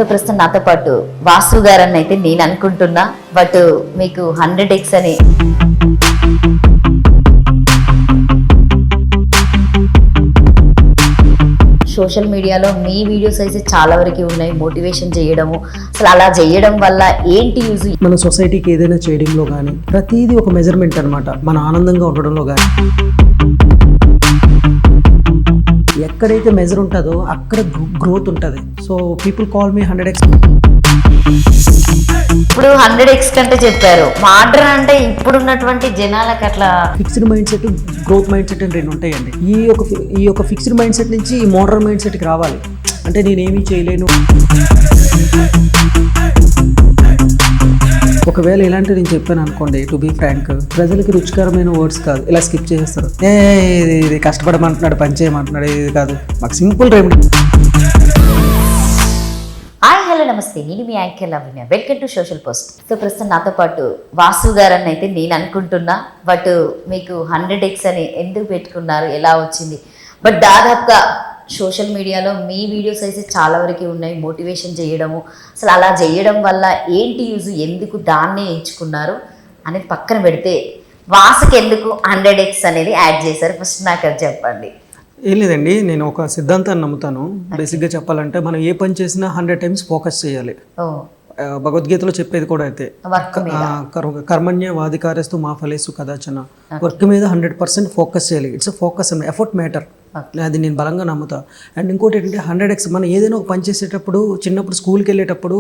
So ప్రస్తుతం నాతో పాటు వాసు గారని అయితే నేను అనుకుంటున్నా, బట్ మీకు 100x అని సోషల్ మీడియాలో మీ వీడియోస్ అయితే చాలా వరకు ఉన్నాయి, మోటివేషన్ చేయడము. అసలు అలా చేయడం వల్ల ఏంటి యూజ్? మన సొసైటీకి ఏదైనా చేయడంలో కానీ ప్రతిదీ ఒక మెజర్మెంట్ అనమాట. మన ఆనందంగా ఉండడంలో కానీ ఎక్కడైతే మెజర్ ఉంటుందో అక్కడ గ్రోత్ ఉంటుంది. So people call me 100x. ఇప్పుడు 100x కంటే చెప్పారు, మోడర్న్ అంటే ఇప్పుడున్నటువంటి జనాలకు అట్లా fixed mind set, growth mind set అని 2 ఉంటాయండి. ఈ యొక్క ఫిక్స్డ్ మైండ్ సెట్ నుంచి ఈ మోడర్న్ మైండ్ సెట్కి రావాలి. అంటే నేనేమీ చేయలేను. ఒకవేళ ఇలాంటివి నేను చెప్పాను అనుకోండి, టు బీ ఫ్రాంక్, ప్రజలకి రుచికరమైన వర్డ్స్ కాదు, ఇలా స్కిప్ చేసేస్తారు. ఇది కష్టపడమంటున్నాడు, పని చేయమంటున్నాడు, ఇది కాదు. మాకు సింపుల్ రెమెడీ. హాయ్ హలో నమస్తే, నేను మీ anchor Lavya. Welcome to social post. So ప్రస్తుతం నాతో పాటు వాసు గారని అయితే నేను అనుకుంటున్నా, బట్ మీకు 100x అని ఎందుకు పెట్టుకున్నారు, ఎలా వచ్చింది? బట్ దాదాపుగా సోషల్ మీడియాలో మీ వీడియోస్ అయితే చాలా వరకు ఉన్నాయి, మోటివేషన్ చేయడము. అసలు అలా చేయడం వల్ల ఏంటి యూజ్, ఎందుకు దాన్నే ఎంచుకున్నారు అనేది పక్కన పెడితే వాసుకి ఎందుకు 100x అనేది యాడ్ చేశారు, ఫస్ట్ నాకు అది చెప్పండి. ఏం లేదండి, నేను ఒక సిద్ధాంతాన్ని నమ్ముతాను. బేసిక్గా చెప్పాలంటే మనం ఏ పని చేసినా 100 times ఫోకస్ చేయాలి. భగవద్గీతలో చెప్పేది కూడా అయితే కర్మణ్య వాధికారస్తు మా ఫలేసు కదాచన. వర్క్ మీద 100% ఫోకస్ చేయాలి. It's a focus, effort matter. అది నేను బలంగా నమ్ముతా. అండ్ ఇంకోటి ఏంటంటే 100x, మనం ఏదైనా ఒక పని చేసేటప్పుడు చిన్నప్పుడు స్కూల్కి వెళ్ళేటప్పుడు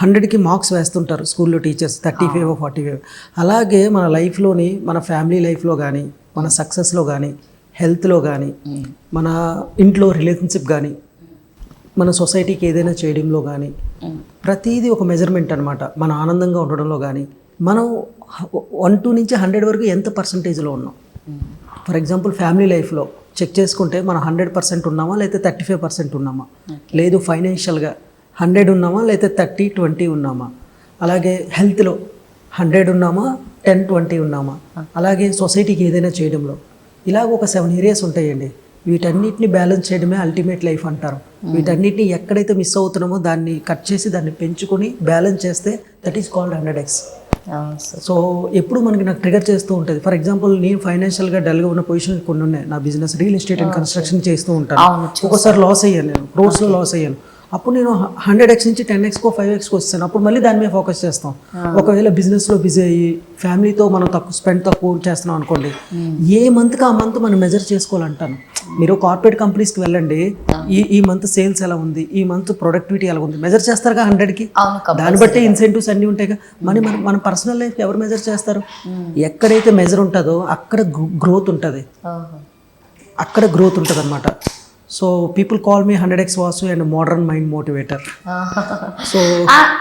100కి మార్క్స్ వేస్తుంటారు స్కూల్లో టీచర్స్, 35 45. అలాగే మన లైఫ్లోని, మన ఫ్యామిలీ లైఫ్లో కానీ, మన సక్సెస్లో కానీ, హెల్త్లో కానీ, మన ఇంట్లో రిలేషన్షిప్ కానీ, మన సొసైటీకి ఏదైనా చేయడంలో కానీ ప్రతిదీ ఒక మెజర్మెంట్ అనమాట. మన ఆనందంగా ఉండడంలో కానీ మనం 1 నుంచి 100 వరకు ఎంత పర్సంటేజ్లో ఉన్నాం. ఫర్ ఎగ్జాంపుల్ ఫ్యామిలీ లైఫ్లో చెక్ చేసుకుంటే మనం 100% ఉన్నామా, లేకపోతే 35% ఉన్నామా, లేదు ఫైనాన్షియల్గా 100 ఉన్నామా, లేకపోతే 30 20 ఉన్నామా, అలాగే హెల్త్లో 100 ఉన్నామా, 10 20 ఉన్నామా, అలాగే సొసైటీకి ఏదైనా చేయడంలో ఇలాగ ఒక 7 ఏరియాస్ ఉంటాయండి. వీటన్నిటిని బ్యాలెన్స్ చేయడమే అల్టిమేట్ లైఫ్ అంటారు. వీటన్నిటిని ఎక్కడైతే మిస్ అవుతున్నామో దాన్ని కట్ చేసి దాన్ని పెంచుకొని బ్యాలెన్స్ చేస్తే that is called 100x. So ఎప్పుడు నాకు ట్రిగర్ చేస్తూ ఉంటుంది. ఫర్ ఎగ్జాంపుల్, నేను ఫైనాన్షియల్గా డల్గా ఉన్న పొజిషన్ కొన్ని ఉన్నాయి. నా business real estate and construction చేస్తూ ఉంటాను. ఒకసారి లాస్ అయ్యాను, నేను క్రోర్స్లో లాస్ అయ్యాను. అప్పుడు నేను 100x నుంచి 10xకో 5xకో వస్తాను. అప్పుడు మళ్ళీ దాని మీద ఫోకస్ చేస్తాం. ఒకవేళ బిజినెస్లో బిజీ అయ్యి ఫ్యామిలీతో మనం తక్కువ చేస్తున్నాం అనుకోండి, ఏ మంత్కి ఆ మంత్ మనం మెజర్ చేసుకోవాలంటాను. మీరు కార్పొరేట్ కంపెనీస్కి వెళ్ళండి, ఈ మంత్ సేల్స్ ఎలా ఉంది, ఈ మంత్ ప్రొడక్టివిటీ ఎలా ఉంది, మెజర్ చేస్తారుగా 100కి. దాన్ని బట్టి ఇన్సెంటివ్స్ అన్నీ ఉంటాయిగా. మన పర్సనల్ లైఫ్ ఎవరు మెజర్ చేస్తారు? ఎక్కడైతే మెజర్ ఉంటుందో అక్కడ గ్రోత్ ఉంటుంది, అక్కడ గ్రోత్ ఉంటుంది అనమాట. So people call me 100x Vasu and modern mind motivator. So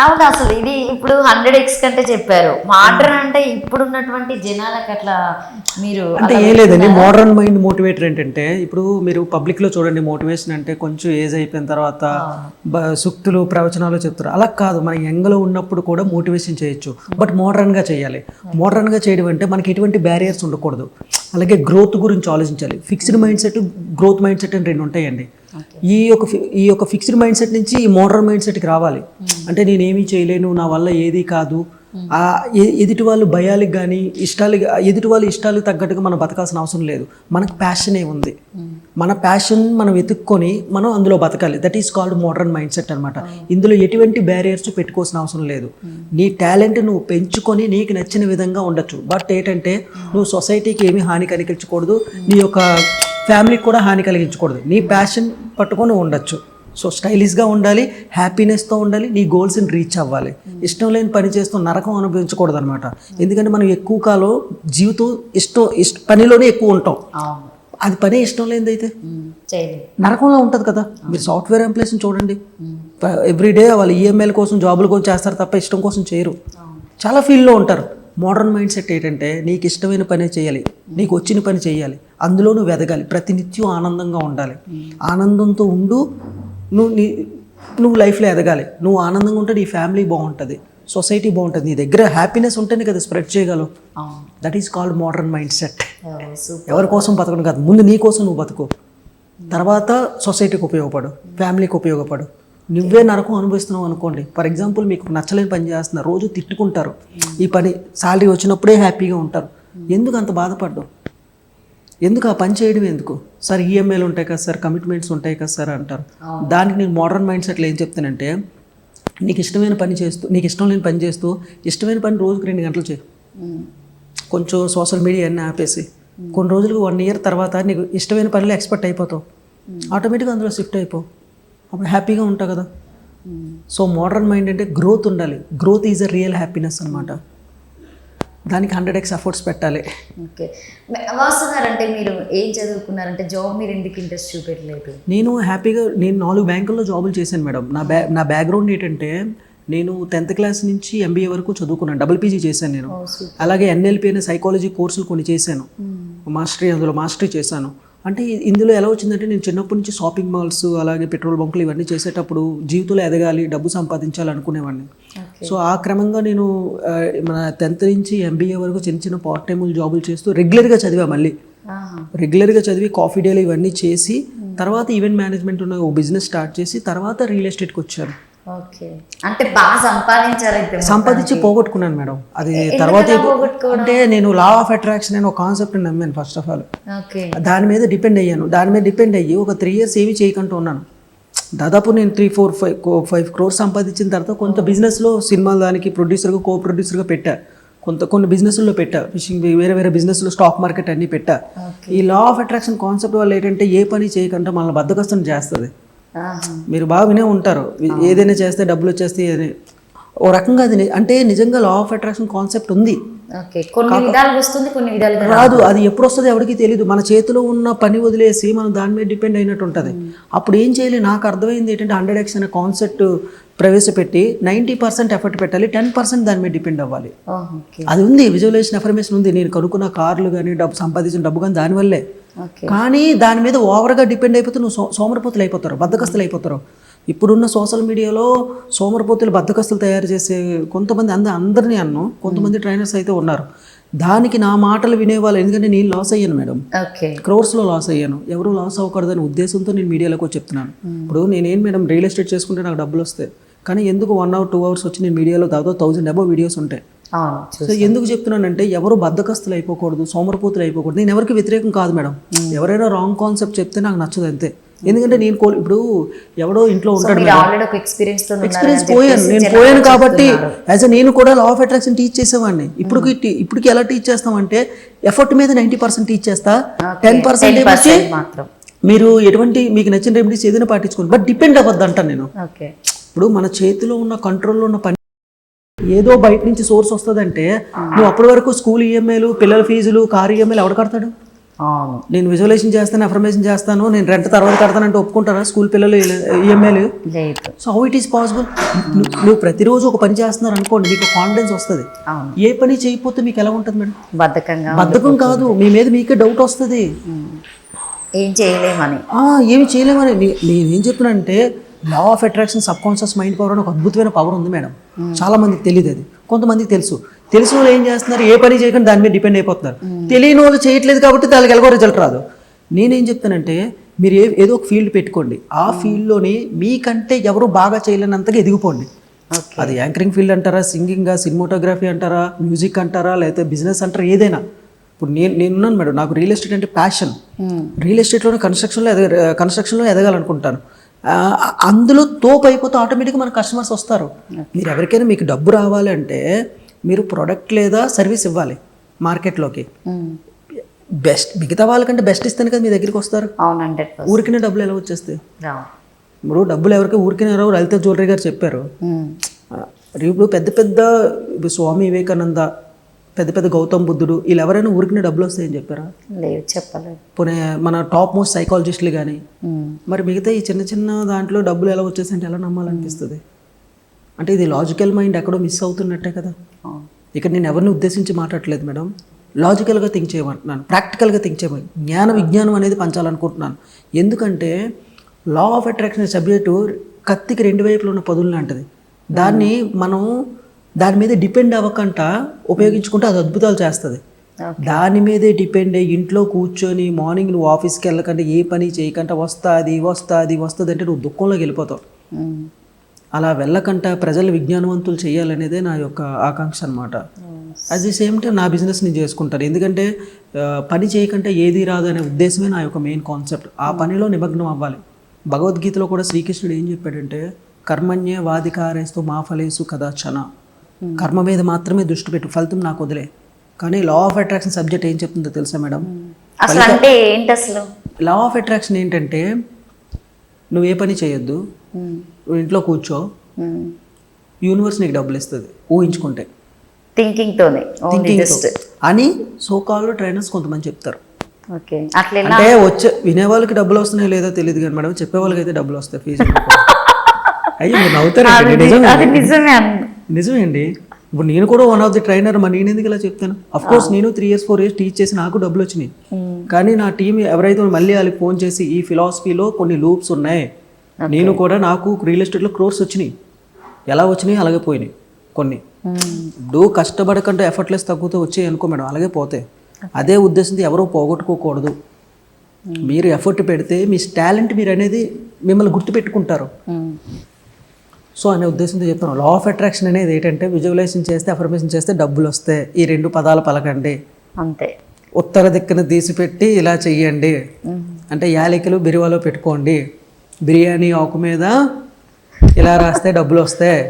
అవును, అసలు ఇది ఇప్పుడు 100x కంటే చెప్పారు, మోడర్న్ అంటే ఇప్పుడున్నటువంటి జనాలకు అట్లా మీరు అంటే ఏం లేదండి. మోడర్న్ మైండ్ మోటివేటర్ ఏంటంటే, ఇప్పుడు మీరు పబ్లిక్లో చూడండి, మోటివేషన్ అంటే కొంచెం ఏజ్ అయిపోయిన తర్వాత సూక్తులు ప్రవచనాలు చెప్తారు. అలా కాదు, మనం యంగ్లో ఉన్నప్పుడు కూడా మోటివేషన్ చేయొచ్చు, బట్ మోడర్న్గా చేయాలి. మోడర్న్గా చేయడం అంటే మనకి ఎటువంటి బ్యారియర్స్ ఉండకూడదు. అలాగే గ్రోత్ గురించి ఆలోచించాలి. Fixed mind set, growth mind set అని 2 ఉంటాయండి. ఈ యొక్క ఫిక్స్డ్ మైండ్ సెట్ నుంచి ఈ మోడర్న్ మైండ్ సెట్కి రావాలి. అంటే నేనేమీ చేయలేను, నా వల్ల ఏది కాదు, ఎదుటి వాళ్ళు భయాలకు కానీ ఎదుటి వాళ్ళు ఇష్టాలకు తగ్గట్టుగా మనం బతకాల్సిన అవసరం లేదు. మనకు ప్యాషనే ఉంది. మన ప్యాషన్ మనం వెతుక్కొని మనం అందులో బతకాలి. That is called modern mind set అనమాట. ఇందులో ఎటువంటి బ్యారియర్స్ పెట్టుకోవాల్సిన అవసరం లేదు. నీ టాలెంట్ నువ్వు పెంచుకొని నీకు నచ్చిన విధంగా ఉండొచ్చు. బట్ ఏంటంటే, నువ్వు సొసైటీకి ఏమీ హాని కలిగించకూడదు, నీ యొక్క ఫ్యామిలీకి కూడా హాని కలిగించకూడదు. నీ ప్యాషన్ పట్టుకొని ఉండొచ్చు. సో స్టైలిష్గా ఉండాలి, హ్యాపీనెస్తో ఉండాలి, నీ గోల్స్ని రీచ్ అవ్వాలి. ఇష్టం లేని పని చేస్తూ నరకం అనుభవించకూడదు అనమాట. ఎందుకంటే మనం ఎక్కువ కాలం జీవితం పనిలోనే ఎక్కువ ఉంటాం. అది పని ఇష్టం లేనిదైతే నరకంలో ఉంటుంది కదా. మీరు సాఫ్ట్వేర్ ఎంప్లాయీస్ని చూడండి, ఎవ్రీడే వాళ్ళు ఈఎంఐల కోసం, జాబుల కోసం చేస్తారు తప్ప ఇష్టం కోసం చేయరు. చాలా ఫీల్డ్లో ఉంటారు. మోడర్న్ మైండ్ సెట్ ఏంటంటే, నీకు ఇష్టమైన పని చేయాలి, నీకు వచ్చిన పని చేయాలి, అందులో నువ్వు ఎదగాలి, ప్రతినిత్యం ఆనందంగా ఉండాలి. ఆనందంతో ఉండు, నువ్వు లైఫ్లో ఎదగాలి. నువ్వు ఆనందంగా ఉంటే నీ ఫ్యామిలీ బాగుంటుంది, సొసైటీ బాగుంటుంది. నీ దగ్గర హ్యాపీనెస్ ఉంటేనే కదా స్ప్రెడ్ చేయగలవు. That is called modern mind set. ఎవరి కోసం బతకడం కాదు, ముందు నీ కోసం నువ్వు బతుకు, తర్వాత సొసైటీకి ఉపయోగపడు, ఫ్యామిలీకి ఉపయోగపడు. నువ్వే నరకం అనుభవిస్తున్నావు అనుకోండి. ఫర్ ఎగ్జాంపుల్ మీకు నచ్చలేని పని చేస్తున్నారు, రోజు తిట్టుకుంటారు, ఈ పని శాలరీ వచ్చినప్పుడే హ్యాపీగా ఉంటారు, ఎందుకు అంత బాధపడ్డావు? ఎందుకు ఆ పని చేయడం ఎందుకు? సార్ ఈఎంఐలు ఉంటాయి కదా సార్, కమిట్మెంట్స్ ఉంటాయి కదా సార్ అంటారు. దానికి నేను మోడర్న్ మైండ్ సెట్లో ఏం చెప్తానంటే, నీకు ఇష్టమైన పని చేస్తూ, నీకు ఇష్టం లేని పని చేస్తూ, ఇష్టమైన పని రోజుకు 2 గంటలు చేయి. కొంచెం సోషల్ మీడియా అన్నీ ఆపేసి కొన్ని రోజులకు 1 ఇయర్ తర్వాత నీకు ఇష్టమైన పనిలో ఎక్స్పర్ట్ అయిపోతావు, ఆటోమేటిక్గా అందులో షిఫ్ట్ అయిపోవు, అప్పుడు హ్యాపీగా ఉంటావు కదా. సో మోడర్న్ మైండ్ అంటే గ్రోత్ ఉండాలి, growth is a real happiness అనమాట. దానికి 100x ఎఫర్ట్స్ పెట్టాలి. ఓకే, వాసు గారు అంటే మీరు ఏం చదువుకున్నారంటే జాబ్ మీరు ఎందుకు ఇంట్రెస్ట్ చూపెట్టలేదు? నేను హ్యాపీగా 4 బ్యాంకుల్లో జాబులు చేశాను మేడం. నా బ్యాక్గ్రౌండ్ ఏంటంటే, నేను 10th క్లాస్ నుంచి MBA వరకు చదువుకున్నాను, డబుల్ PG చేశాను నేను. అలాగే NLP అనే సైకాలజీ కోర్సులు కొన్ని చేశాను, అందులో మాస్టరీ చేశాను. అంటే ఇందులో ఎలా వచ్చిందంటే, నేను చిన్నప్పటి నుంచి షాపింగ్ మాల్స్ అలాగే పెట్రోల్ బంకులు ఇవన్నీ చేసేటప్పుడు జీవితంలో ఎదగాలి, డబ్బు సంపాదించాలి అనుకునేవాడిని. సో ఆ క్రమంగా నేను మన 10th నుంచి MBA వరకు చిన్న పార్ట్ టైం జాబులు చేస్తూ రెగ్యులర్గా చదివా. మళ్ళీ రెగ్యులర్గా చదివి కాఫీ డేలు ఇవన్నీ చేసి తర్వాత ఈవెంట్ మేనేజ్మెంట్ ఉన్న ఒక బిజినెస్ స్టార్ట్ చేసి తర్వాత రియల్ ఎస్టేట్కి వచ్చాను. ఓకే, అంటే బాగా సంపాదించి పోగొట్టుకున్నాను మేడం. అది తర్వాత అంటే నేను లా ఆఫ్ అట్రాక్షన్ అనే ఒక కాన్సెప్ట్ నమ్మాను ఫస్ట్ ఆఫ్ ఆల్. దాని మీద డిపెండ్ అయ్యి ఒక 3 years ఏమి చేయకుండా ఉన్నాను. దాదాపు నేను 3-4-5 crores సంపాదించిన తర్వాత కొంత బిజినెస్లో సినిమాల దానికి ప్రొడ్యూసర్గా ప్రొడ్యూసర్గా పెట్టా, కొన్ని బిజినెస్లో పెట్టా, ఫిషింగ్ వేరే బిజినెస్లో స్టాక్ మార్కెట్ అన్నీ పెట్టా. ఈ లా ఆఫ్ అట్రాక్షన్ కాన్సెప్ట్ వల్ల ఏంటంటే, ఏ పని చేయకుండా మనల్ని బద్ధకష్టం చేస్తుంది. మీరు బాగా వినే ఉంటారు, ఏదైనా చేస్తే డబ్బులు వచ్చేస్తాయి అని. ఓ రకంగా అది అంటే నిజంగా లా ఆఫ్ అట్రాక్షన్ కాన్సెప్ట్ ఉంది, రాదు. అది ఎప్పుడు వస్తుంది ఎవరికి తెలియదు. మన చేతిలో ఉన్న పని వదిలేసి మనం దాని మీద డిపెండ్ అయినట్టు ఉంటుంది. అప్పుడు ఏం చేయాలి, నాకు అర్థమైంది ఏంటంటే 100x అనే కాన్సెప్ట్ ప్రవేశపెట్టి 90% ఎఫర్ట్ పెట్టాలి, 10% దాని మీద డిపెండ్ అవ్వాలి. అది ఉంది, విజువలైజేషన్ అఫర్మేషన్ ఉంది. నేను కొనుక్కున్న కార్లు కానీ సంపాదించిన డబ్బు కానీ దానివల్లే. కానీ దాని మీద ఓవర్గా డిపెండ్ అయిపోతే నువ్వు సోమరిపోతులు అయిపోతారు, బద్ధకస్తులు అయిపోతారు. ఇప్పుడున్న సోషల్ మీడియాలో సోమరిపోతులు బద్ధకస్తులు తయారు చేసే కొంతమంది, అందరినీ కొంతమంది ట్రైనర్స్ అయితే ఉన్నారు. దానికి నా మాటలు వినేవాళ్ళు, ఎందుకంటే నేను లాస్ అయ్యాను మేడం, క్రోర్స్లో లాస్ అయ్యాను. ఎవరు లాస్ అవ్వకూడదనే ఉద్దేశంతో నేను మీడియాలోకి చెప్తున్నాను. ఇప్పుడు నేనేం మేడం, రియల్ ఎస్టేట్ చేసుకుంటే నాకు డబ్బులు వస్తాయి, కానీ ఎందుకు 1 or 2 hours వచ్చి నేను మీడియాలో దాదాపు 1000 above వీడియోస్ ఉంటాయి. సో ఎందుకు చెప్తున్నానంటే, ఎవరు బద్ధకస్తులు అయిపోకూడదు, సోమరిపోతులు అయిపోకూడదు. నేను ఎవరికి వ్యతిరేకం కాదు మేడం, ఎవరైనా రాంగ్ కాన్సెప్ట్ చెప్తే నాకు నచ్చదు అంతే. ఎందుకంటే నేను ఇప్పుడు ఎవడో ఇంట్లో ఉంటాడు, ఎక్స్పీరియన్స్ నేను పోయాను కాబట్టి నేను కూడా లా ఆఫ్ అట్రాక్షన్ టీచ్ చేసేవాడిని. ఇప్పటికి ఎలా టీచ్ చేస్తామంటే, ఎఫర్ట్ మీద 90% టీచ్ చేస్తా, 10% వచ్చి మీరు మీకు నచ్చిన రెమెడీస్ ఏదైనా పాటించుకోండి, బట్ డిపెండ్ అవ్వద్దు అంటాను నేను. ఇప్పుడు మన చేతిలో ఉన్న కంట్రోల్లో ఉన్న పని ఏదో బయట నుంచి సోర్స్ వస్తుందంటే, నువ్వు అప్పటి వరకు స్కూల్ ఈఎంఐలు, పిల్లల ఫీజులు, కారు ఈఎంఐలు ఎవడు కడతాడు? నేను విజువలైజేషన్ చేస్తాను, అఫర్మేషన్ చేస్తాను, నేను రెంట్ తర్వాత కడతానంటే ఒప్పుకుంటారా స్కూల్ పిల్లలు ఈఎంఐలు? So how it is possible? నువ్వు ప్రతిరోజు ఒక పని చేస్తున్నారు అనుకోండి, మీకు కాన్ఫిడెన్స్ వస్తుంది. ఏ పని చేయకపోతే మీకు ఎలా ఉంటుంది మేడం? బద్ధకం కాదు, మీ మీద మీకే డౌట్ వస్తుంది, ఏమి చేయలేమని. నేనేం చెప్తున్నానంటే, law of attraction sub conscious mind power అని ఒక అద్భుతమైన పవర్ ఉంది మేడం. చాలా మందికి తెలియదు, అది కొంతమందికి తెలుసు. తెలిసిన వాళ్ళు ఏం చేస్తున్నారు, ఏ పని చేయకుండా దాని మీద డిపెండ్ అయిపోతున్నారు. తెలియని వాళ్ళు చేయట్లేదు కాబట్టి దానికి ఎలాగో రిజల్ట్ రాదు. నేనేం చెప్తానంటే, మీరు ఏదో ఒక ఫీల్డ్ పెట్టుకోండి, ఆ ఫీల్డ్లోని మీకంటే ఎవరు బాగా చేయలేనంతగా ఎదిగిపోండి. అది యాంకరింగ్ ఫీల్డ్ అంటారా, సింగింగా, సినిమాటోగ్రఫీ అంటారా, మ్యూజిక్ అంటారా, లేకపోతే బిజినెస్ అంటారా, ఏదైనా. ఇప్పుడు నేనున్నాను మేడం, నాకు రియల్ ఎస్టేట్ అంటే ప్యాషన్. రియల్ ఎస్టేట్లోనే కన్స్ట్రక్షన్లో ఎదగాలనుకుంటాను. అందులో తోపు అయిపోతే ఆటోమేటిక్గా మన కస్టమర్స్ వస్తారు. మీరు ఎవరికైనా మీకు డబ్బు రావాలి అంటే మీరు ప్రొడక్ట్ లేదా సర్వీస్ ఇవ్వాలి మార్కెట్లోకి. బెస్ట్, మిగతా వాళ్ళకంటే బెస్ట్ ఇస్తేనే కదా మీ దగ్గరికి వస్తారు. ఊరికినే డబ్బులు ఎలా వచ్చేస్తాయి? ఇప్పుడు డబ్బులు ఎవరికి ఊరికినే రావు. లలిత జ్యువెలరీ గారు చెప్పారు. ఇప్పుడు పెద్ద స్వామి వివేకానంద, పెద్ద గౌతమ్ బుద్ధుడు, వీళ్ళు ఎవరైనా ఊరికినే డబ్బులు వస్తాయని చెప్పారా? లేదు, చెప్పలేదు. పోనీ మన టాప్ మోస్ట్ సైకాలజిస్టులు కానీ. మరి మిగతా ఈ చిన్న దాంట్లో డబ్బులు ఎలా వచ్చేసంటే ఎలా నమ్మాలనిపిస్తుంది? అంటే ఇది లాజికల్ మైండ్ ఎక్కడో మిస్ అవుతున్నట్టే కదా. ఇక్కడ నేను ఎవరిని ఉద్దేశించి మాట్లాడట్లేదు మేడం, లాజికల్గా థింక్ చేయమంటున్నాను, ప్రాక్టికల్గా థింక్ చేయమని, విజ్ఞానం అనేది పంచాలనుకుంటున్నాను. ఎందుకంటే లా ఆఫ్ అట్రాక్షన్ సబ్జెక్టు కత్తికి 2 వైపులు ఉన్న పదులు లాంటిది. దాన్ని మనం దాని మీద డిపెండ్ అవ్వకుండా ఉపయోగించుకుంటే అది అద్భుతాలు చేస్తుంది. దాని మీదే డిపెండ్ అయ్యి ఇంట్లో కూర్చొని మార్నింగ్ నువ్వు ఆఫీస్కి వెళ్ళకుండా ఏ పని చేయకుండా వస్తుంది అంటే నువ్వు దుఃఖంలోకి వెళ్ళిపోతావు. అలా వెళ్ళకంట ప్రజలు విజ్ఞానవంతులు చేయాలనేదే నా యొక్క ఆకాంక్ష అనమాట. అట్ ది సేమ్ టైం నా బిజినెస్ నేను చేసుకుంటాను. ఎందుకంటే పని చేయకంటే ఏది రాదు అనే ఉద్దేశమే నా యొక్క మెయిన్ కాన్సెప్ట్. ఆ పనిలో నిమగ్నం అవ్వాలి. భగవద్గీతలో కూడా శ్రీకృష్ణుడు ఏం చెప్పాడంటే కర్మణ్యే వాధికారేస్తు మా ఫలేసు కదాచన. కర్మ మీద మాత్రమే దృష్టి పెట్టు, ఫలితం నాకు వదిలే. కానీ లా ఆఫ్ అట్రాక్షన్ సబ్జెక్ట్ ఏం చెప్తుందో తెలుసా మేడం? అసలు అంటే ఏంటి అసలు లా ఆఫ్ అట్రాక్షన్ ఏంటంటే నువ్వు ఏ పని చేయొద్దు, నువ్వు ఇంట్లో కూర్చో, యూనివర్స్ నీకు డబ్బులు ఇస్తుంది ఊహించుకుంటే, థింకింగ్ అని సోకాల్ ట్రైనర్స్ కొంతమంది చెప్తారు. ఓకే, అట్లా అంటే వచ్చే వినే వాళ్ళకి డబ్బులు వస్తున్నాయో లేదో తెలియదు కానీ మేడం చెప్పే వాళ్ళకి అయితే డబ్బులు వస్తాయి. ఫీజు అయ్యో మీరు నవ్వుతారండి, నిజమే అండి. ఇప్పుడు నేను కూడా వన్ ఆఫ్ ది ట్రైనర్, మరి నేను ఎందుకు ఇలా చెప్తాను? అఫ్ కోర్స్ నేను 3 years 4 years టీచ్ చేసి నాకు డబ్బులు వచ్చినాయి. కానీ నా టీం ఎవరైతే మళ్ళీ వాళ్ళకి ఫోన్ చేసి ఈ ఫిలాసఫీలో కొన్ని లూప్స్ ఉన్నాయి, నేను కూడా నాకు రియల్ ఎస్టేట్లో క్రోర్స్ వచ్చినాయి, ఎలా వచ్చినాయి అలాగే పోయినాయి కొన్ని. ఇప్పుడు కష్టపడకంటే ఎఫర్ట్లెస్ తగ్గుతూ వచ్చాయి అనుకో మేడం, అలాగే పోతాయి. అదే ఉద్దేశంతో ఎవరో పోగొట్టుకోకూడదు. మీరు ఎఫర్ట్ పెడితే మీ టాలెంట్ మీరు అనేది మిమ్మల్ని గుర్తుపెట్టుకుంటారు. సో అనే ఉద్దేశంతో చెప్తాను. లా ఆఫ్ అట్రాక్షన్ అనేది ఏంటంటే విజువలైజేషన్ చేస్తే, అఫర్మేషన్ చేస్తే డబ్బులు వస్తాయి. ఈ 2 పదాలు పలకండి అంతే. ఉత్తర దిక్కున తీసిపెట్టి ఇలా చెయ్యండి అంటే యాలకులు బిరువాలో పెట్టుకోండి, బిర్యానీ ఆకు మీద ఇలా రాస్తే డబ్బులు వస్తాయి,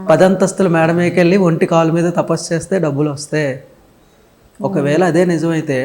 10 అంతస్తుల మేడ మీదకి వెళ్ళి 1 కాలు మీద తపస్సు చేస్తే డబ్బులు వస్తాయి. ఒకవేళ అదే నిజమైతే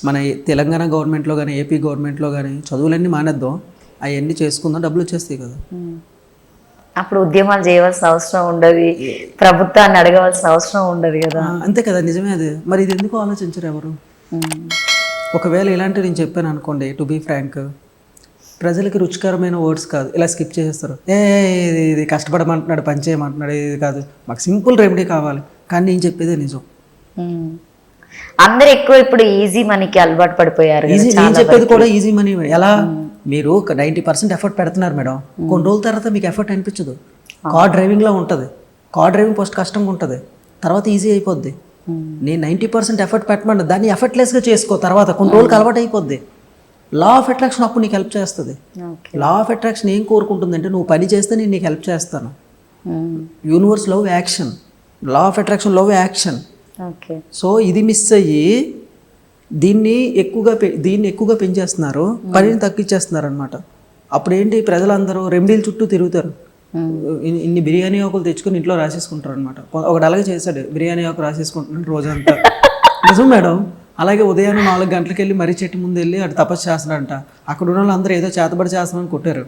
మన తెలంగాణ గవర్నమెంట్లో కానీ ఏపీ గవర్నమెంట్లో కానీ చదువులన్నీ మానేద్దాం, అవన్నీ చేసుకుందాం, డబ్బులు వచ్చేస్తాయి కదా. అప్పుడు ఉద్యమాలు చేయవలసిన అవసరం ఉండదు, ప్రభుత్వాన్ని అడగవలసిన అవసరం ఉండదు కదా. అంతే కదా, నిజమే అది. మరి ఇది ఎందుకు ఆలోచించరు ఎవరు? ఒకవేళ ఇలాంటివి నేను చెప్పాను అనుకోండి, టు బీ ఫ్రాంక్, ప్రజలకి రుచికరమైన వర్డ్స్ కాదు, ఇలా స్కిప్ చేసేస్తారు. ఇది కష్టపడమంటున్నాడు, పని చేయమంటున్నాడు, ఇది కాదు, మాకు సింపుల్ రెమెడీ కావాలి. కానీ నేను చెప్పేదే నిజం. అందరు ఎక్కువ ఇప్పుడు ఈజీ మనీకి అలవాటు పడిపోయారు. నేను చెప్పేది కూడా ఈజీ మనీ. ఎలా మీరు 90% ఎఫర్ట్ పెడుతున్నారు మేడం, కొన్ని రోజుల తర్వాత మీకు ఎఫర్ట్ అనిపించదు. కార్ డ్రైవింగ్లో ఉంటుంది, కార్ డ్రైవింగ్ ఫస్ట్ కష్టంగా ఉంటుంది, తర్వాత ఈజీ అయిపోద్ది. నేను 90% ఎఫర్ట్ పెట్టమన్నా దాన్ని ఎఫర్ట్లెస్గా చేసుకో, తర్వాత కొన్ని రోజులకి అలవాటు అయిపోద్ది. లా ఆఫ్ అట్రాక్షన్ అప్పుడు నీకు హెల్ప్ చేస్తుంది. లా ఆఫ్ అట్రాక్షన్ ఏం కోరుకుంటుందంటే నువ్వు పని చేస్తే నేను నీకు హెల్ప్ చేస్తాను. Universe love action, law of attraction love action. So ఇది మిస్ అయ్యి దీన్ని ఎక్కువగా పెంచేస్తున్నారు, పనిని తగ్గించేస్తున్నారు అనమాట. అప్పుడు ఏంటి, ప్రజలందరూ రెమెడీల చుట్టూ తిరుగుతారు. ఇన్ని బిర్యానీ ఆకులు తెచ్చుకొని ఇంట్లో రాసేసుకుంటారు అనమాట. ఒకటి అలాగే చేశాడు, బిర్యానీ ఆకు రాసేసుకుంటున్నాడు రోజంతా. నిజం మేడం. అలాగే ఉదయాన్నే 4 గంటలకు వెళ్ళి మర్రి చెట్టు ముందు వెళ్ళి అటు తపస్సు చేస్తున్నాడంట. అక్కడ ఉన్న వాళ్ళందరూ ఏదో చేతబడి చేస్తున్నారని కొట్టారు.